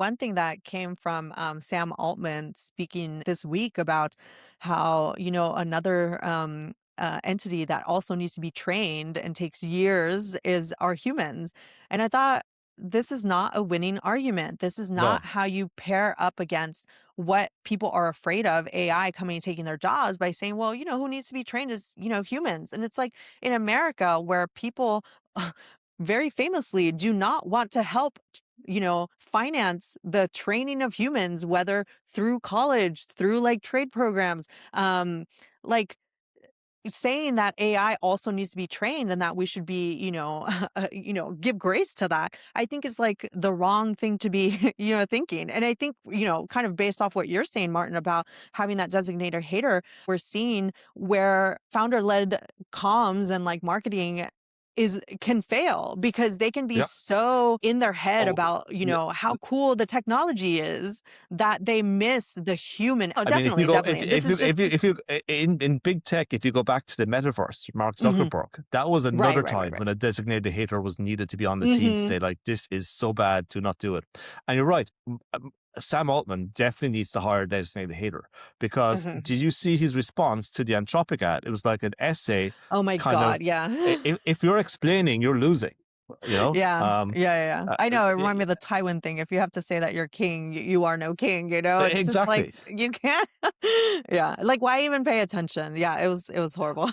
One thing that came from Sam Altman speaking this week about how, another entity that also needs to be trained and takes years is our humans. And I thought, this is not a winning argument. This is not No. how you pair up against what people are afraid of, AI coming and taking their jobs, by saying, well, who needs to be trained is, humans. And it's like in America where people very famously do not want to help finance the training of humans, whether through college, through like trade programs, like saying that AI also needs to be trained and that we should be, give grace to that, I think is like the wrong thing to be, thinking. And I think, kind of based off what you're saying, Martin, about having that designated hater, we're seeing where founder led comms and like marketing can fail because they can be Yeah. so in their head Oh, about, yeah. how cool the technology is that they miss the human. Oh, I mean, if you definitely, go, definitely. This is just if you in big tech, if you go back to the metaverse, Mark mhm. Zuckerberg, that was Right, another right, right, time right. when a designated hater was needed to be on the team to Mhm. say like, this is so bad, do not do it. And you're right. Sam Altman definitely needs to hire a designated hater because Mhm. did you see his response to the Anthropic ad? It was like an essay, Oh my kind of. God, yeah. If you're explaining, you're losing. You know. Yeah. Yeah, yeah, yeah. Uh, I know, it reminded me uh, of the Tywin thing. If you have to say that you're king, you are no king, It's just like exactly. you can't. Yeah. Like why even pay attention? Yeah, it was horrible.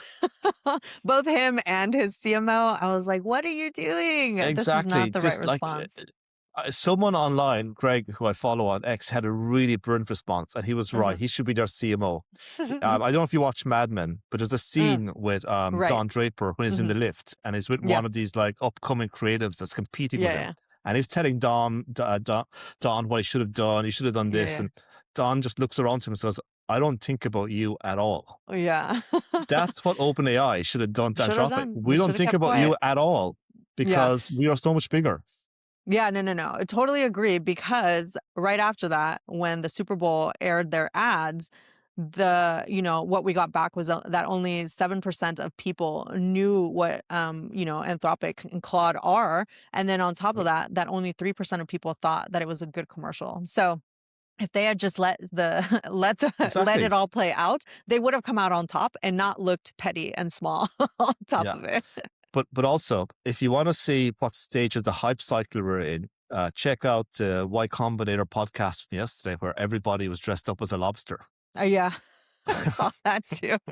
Both him and his CMO, I was like, "What are you doing? This is Exactly. not the right Just like response." someone online, Greg, who I follow on X, had a really brilliant response, and he was right. Mhm. He should be their CMO. I don't know if you watch Mad Men, but there's a Mm, scene with right. Don Draper when he's in the Mhm. lift, and he's with Yep. one of these like upcoming creatives that's competing with Yeah, him, yeah. and he's telling Don what he should have done. He should have done this, Yeah, and Don just looks around to him and says, "I don't think about you at all." yeah. Yeah. That's what OpenAI should have done to Should have Anthropic. done. We You don't should have think kept about you quiet. at all Yeah. because we are so much bigger. Yeah, no, no, no. I totally agree because right after that, when the Super Bowl aired their ads, what we got back was that only 7% of people knew what, Anthropic and Claude are. And then on top of that, that only 3% of people thought that it was a good commercial. So if they had just let it Exactly. all play out, they would have come out on top and not looked petty and small on top Yeah. of it. But also, if you want to see what stage of the hype cycle we're in, check out the Y Combinator podcast from yesterday, where everybody was dressed up as a lobster. Yeah, I saw that too.